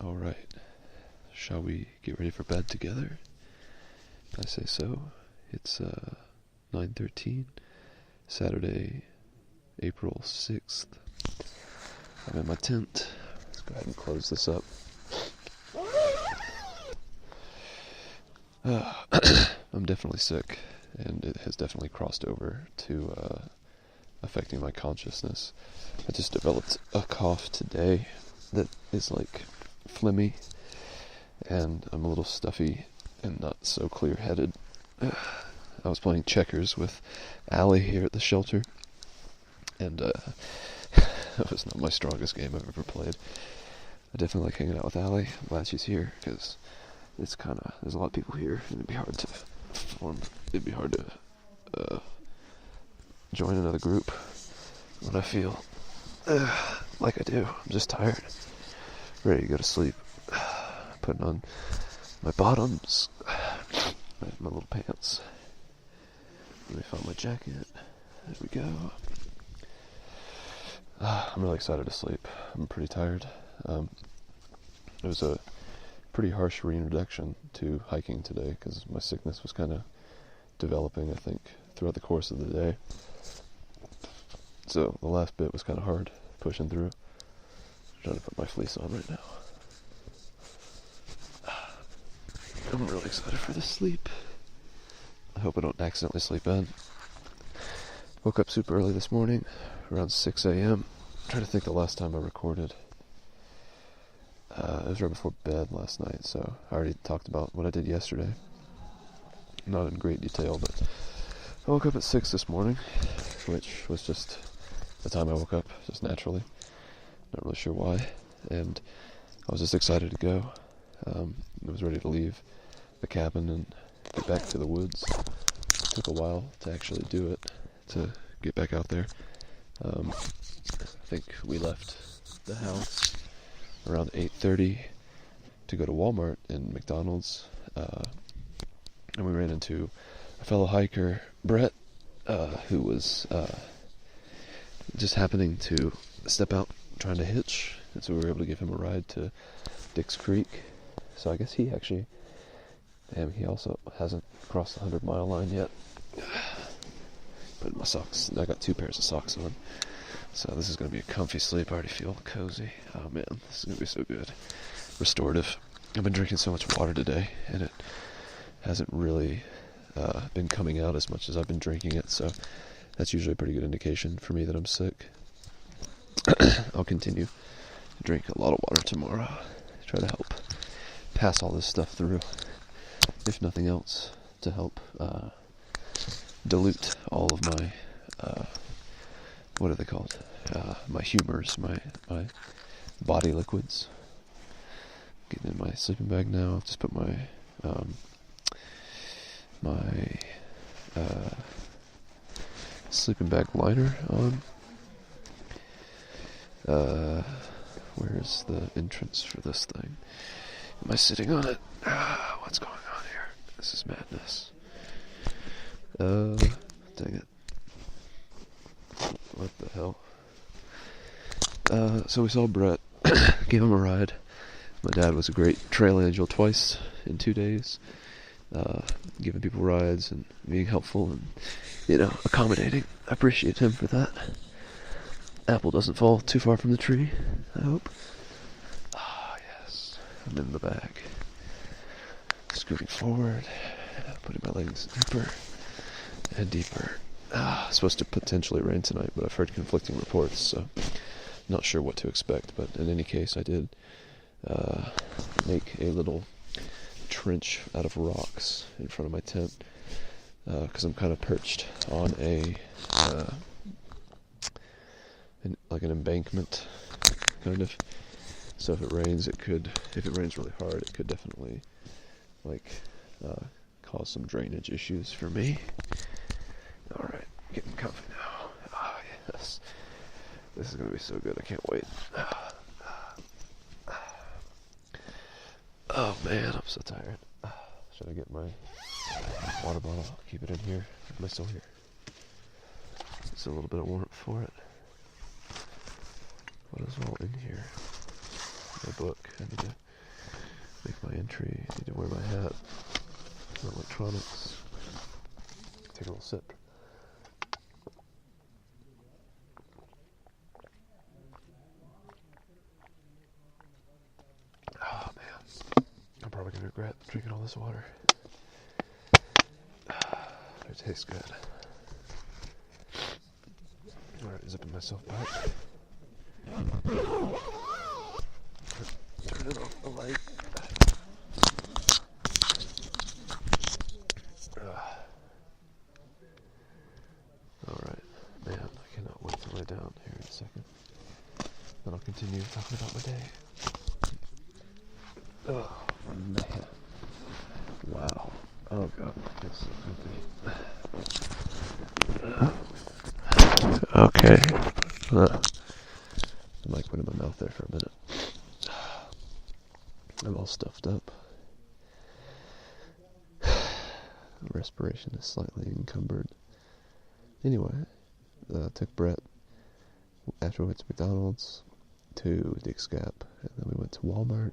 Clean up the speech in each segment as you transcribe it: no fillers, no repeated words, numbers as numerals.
Alright, shall we get ready for bed together? I say so. It's 9:13, Saturday, April 6th. I'm in my tent. Let's go ahead and close this up. I'm definitely sick, and it has definitely crossed over to affecting my consciousness. I just developed a cough today that is like phlegmy, and I'm a little stuffy and not so clear-headed. I was playing checkers with Allie here at the shelter, and that was not my strongest game I've ever played. I definitely like hanging out with Allie. I'm glad she's here, because it's there's a lot of people here, and it'd be hard to join another group when I feel like I do. I'm just tired, ready to go to sleep. Putting on my bottoms, my little pants. Let me find my jacket. There we go. I'm really excited to sleep. I'm pretty tired. It was a pretty harsh reintroduction to hiking today because my sickness was kind of developing, I think, throughout the course of the day. So the last bit was kind of hard pushing through. I'm trying to put my fleece on right now. I'm really excited for this sleep. I hope I don't accidentally sleep in. Woke up super early this morning, around 6 a.m. I'm trying to think the last time I recorded. It was right before bed last night, so I already talked about what I did yesterday. Not in great detail, but I woke up at 6 this morning, which was just the time I woke up, just naturally. Not really sure why. And I was just excited to go. I was ready to leave the cabin and get back to the woods. It took a while to actually do it, to get back out there. I think we left the house around 8:30 to go to Walmart and McDonald's, and we ran into a fellow hiker, Brett, who was just happening to step out trying to hitch, and so we were able to give him a ride to Dix Creek. So I guess he also hasn't crossed the 100-mile line yet. Put in my socks. I got 2 pairs of socks on. So this is going to be a comfy sleep. I already feel cozy. Oh man, this is going to be so good. Restorative. I've been drinking so much water today, and it hasn't really been coming out as much as I've been drinking it, so that's usually a pretty good indication for me that I'm sick. I'll continue to drink a lot of water tomorrow. Try to help pass all this stuff through, if nothing else, to help dilute all of my what are they called? My humors, my body liquids. Getting in my sleeping bag now. I've just put my sleeping bag liner on. Where's the entrance for this thing? Am I sitting on it? What's going on here? This is madness. Dang it. What the hell? So we saw Brett, gave him a ride. My dad was a great trail angel twice in 2 days, giving people rides and being helpful and, accommodating. I appreciate him for that. Apple doesn't fall too far from the tree, I hope. Yes, I'm in the bag. Scooting forward, putting my legs deeper and deeper. It's supposed to potentially rain tonight, but I've heard conflicting reports, so not sure what to expect. But in any case, I did make a little trench out of rocks in front of my tent, because I'm kind of perched on like an embankment, kind of. So if it rains really hard, it could definitely cause some drainage issues for me. Alright, getting comfy now. Yes. This is going to be so good, I can't wait. Oh man, I'm so tired. Should I get my water bottle? I'll keep it in here. Am I still here? Just a little bit of warmth for it. What is all in here? My book. I need to make my entry. I need to wear my hat. My electronics. Take a little sip. Oh man, I'm probably gonna regret drinking all this water. It tastes good. Alright, zipping myself back. Turning off the light. Alright, man, I cannot wait to lay down here in a second. Then I'll continue talking about my day. Oh, man. Wow. Oh, God. It's so empty. Okay. The mic went in my mouth there for a minute. I'm all stuffed up. Respiration is slightly encumbered. Anyway, took Brett after we went to McDonald's to Dick's Gap, and then we went to Walmart,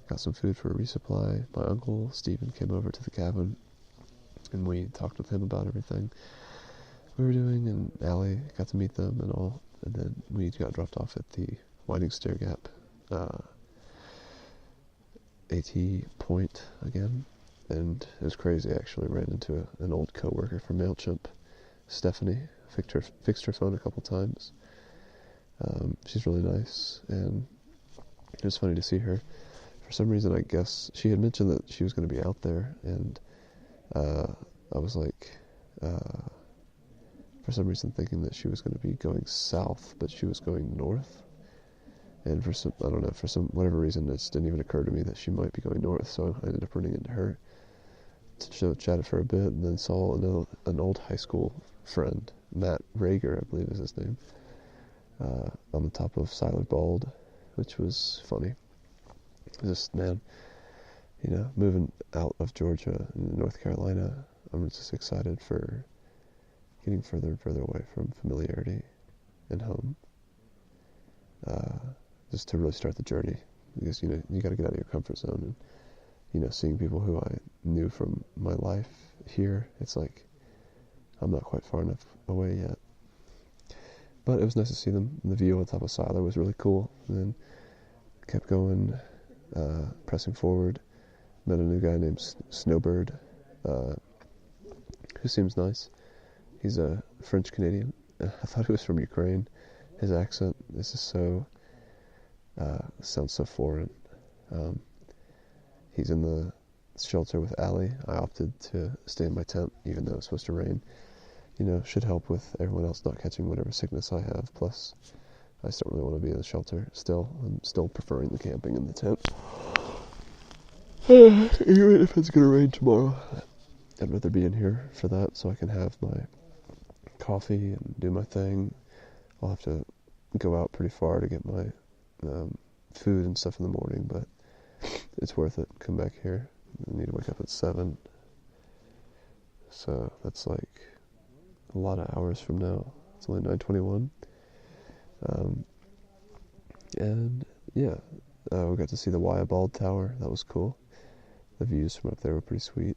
got some food for a resupply. My uncle Stephen came over to the cabin, and we talked with him about everything we were doing, and Allie got to meet them and all, and then we got dropped off at the Winding Stair Gap AT point again, and it was crazy. I actually ran into an old co-worker from MailChimp, Stephanie. Fixed her phone a couple times. She's really nice, and it was funny to see her. For some reason, I guess she had mentioned that she was going to be out there, and I was like, for some reason thinking that she was going to be going south, but she was going north. And for some, I don't know, for some whatever reason, it just didn't even occur to me that she might be going north. So I ended up running into her, chatted for a bit, and then saw an old high school friend, Matt Rager, I believe is his name, on the top of Siler Bald, which was funny. Just, man, moving out of Georgia into North Carolina, I'm just excited for getting further and further away from familiarity and home. Just to really start the journey, because you got to get out of your comfort zone, and seeing people who I knew from my life here, it's like I'm not quite far enough away yet. But it was nice to see them. The view on top of Siler was really cool, and then kept going, pressing forward. Met a new guy named Snowbird, who seems nice. He's a French Canadian. I thought he was from Ukraine. His accent is just so sounds so foreign. He's in the shelter with Allie. I opted to stay in my tent, even though it's supposed to rain. Should help with everyone else not catching whatever sickness I have. Plus, I just don't really want to be in the shelter still. I'm still preferring the camping in the tent. Even if it's going to rain tomorrow, I'd rather be in here for that, so I can have my coffee and do my thing. I'll have to go out pretty far to get my food and stuff in the morning, but it's worth it. Come back here. I need to wake up at 7. So that's like a lot of hours from now. It's only 9:21. And yeah, we got to see the Wyabald Tower. That was cool. The views from up there were pretty sweet.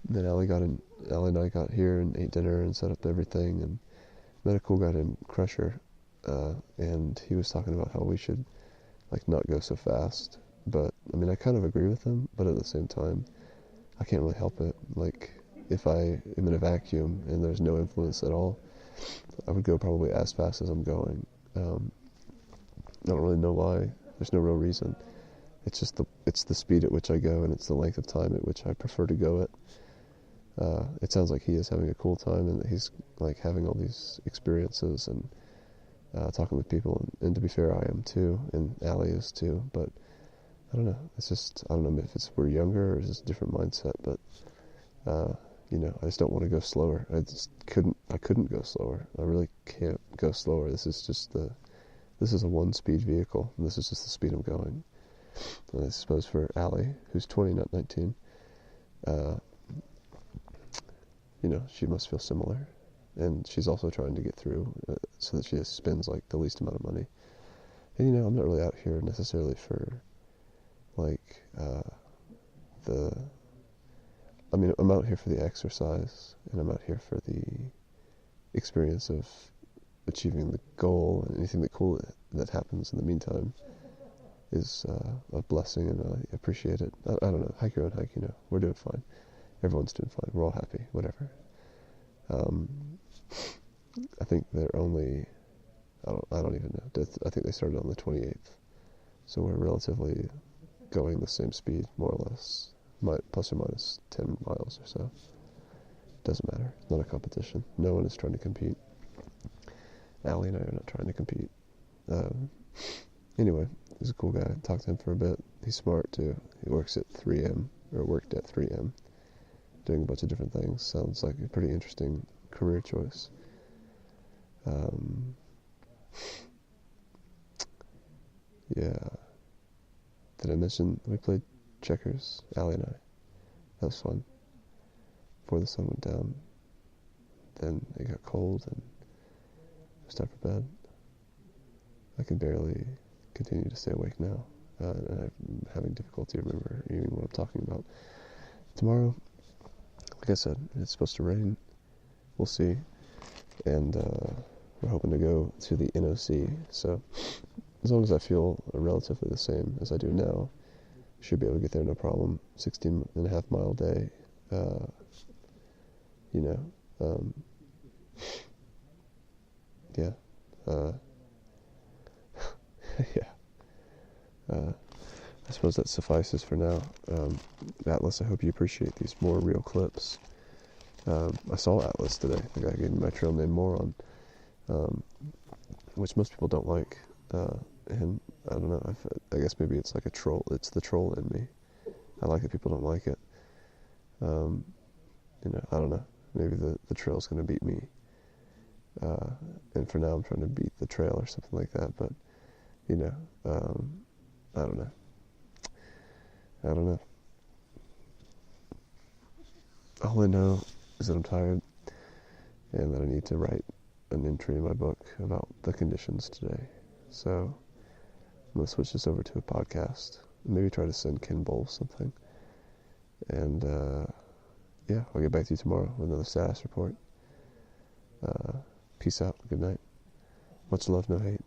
Then Allie and I got here and ate dinner and set up everything, and met a cool guy named Crusher, and he was talking about how we should not go so fast. But I kind of agree with him, but at the same time, I can't really help it. If I am in a vacuum and there's no influence at all, I would go probably as fast as I'm going. I don't really know why. There's no real reason. It's just it's the speed at which I go, and it's the length of time at which I prefer to go at. It sounds like he is having a cool time, and that he's having all these experiences and talking with people. And to be fair, I am too, and Allie is too. But I don't know. It's just, I don't know if we're younger or it's just a different mindset. But I just don't want to go slower. I couldn't go slower. I really can't go slower. This is a one-speed vehicle, and this is just the speed I'm going. And I suppose for Allie, who's 20, not 19, she must feel similar. And she's also trying to get through so that she spends the least amount of money. And I'm not really out here necessarily for like I'm out here for the exercise, and I'm out here for the experience of achieving the goal, and anything that happens in the meantime is a blessing, and I appreciate it. I don't know, hike your own hike, we're doing fine. Everyone's doing fine. We're all happy, whatever. I think they're only, I don't even know. I think they started on the 28th. So we're relatively going the same speed, more or less, plus or minus 10 miles or so. Doesn't matter. It's not a competition. No one is trying to compete. Allie and I are not trying to compete. Anyway, he's a cool guy. I talked to him for a bit. He's smart, too. He worked at 3M, doing a bunch of different things. Sounds like a pretty interesting career choice. Yeah. Did I mention we played checkers, Allie and I? That was fun. Before the sun went down, then it got cold and it was time for bed. I can barely continue to stay awake now, and I'm having difficulty remembering what I'm talking about. Tomorrow, like I said, it's supposed to rain. We'll see. And we're hoping to go to the NOC. So as long as I feel relatively the same as I do now, should be able to get there no problem. 16.5-mile day. Yeah. Yeah. I suppose that suffices for now. Atlas, I hope you appreciate these more real clips. I saw Atlas today. The guy gave me my trail name Moron, which most people don't like. And I don't know. I guess maybe it's like a troll. It's the troll in me. I like that people don't like it. I don't know. Maybe the trail's going to beat me. And for now, I'm trying to beat the trail or something like that. But I don't know. All I know is that I'm tired and that I need to write an entry in my book about the conditions today. So I'm going to switch this over to a podcast. Maybe try to send Ken Bowles something. And I'll get back to you tomorrow with another status report. Peace out. Good night. Much love, no hate.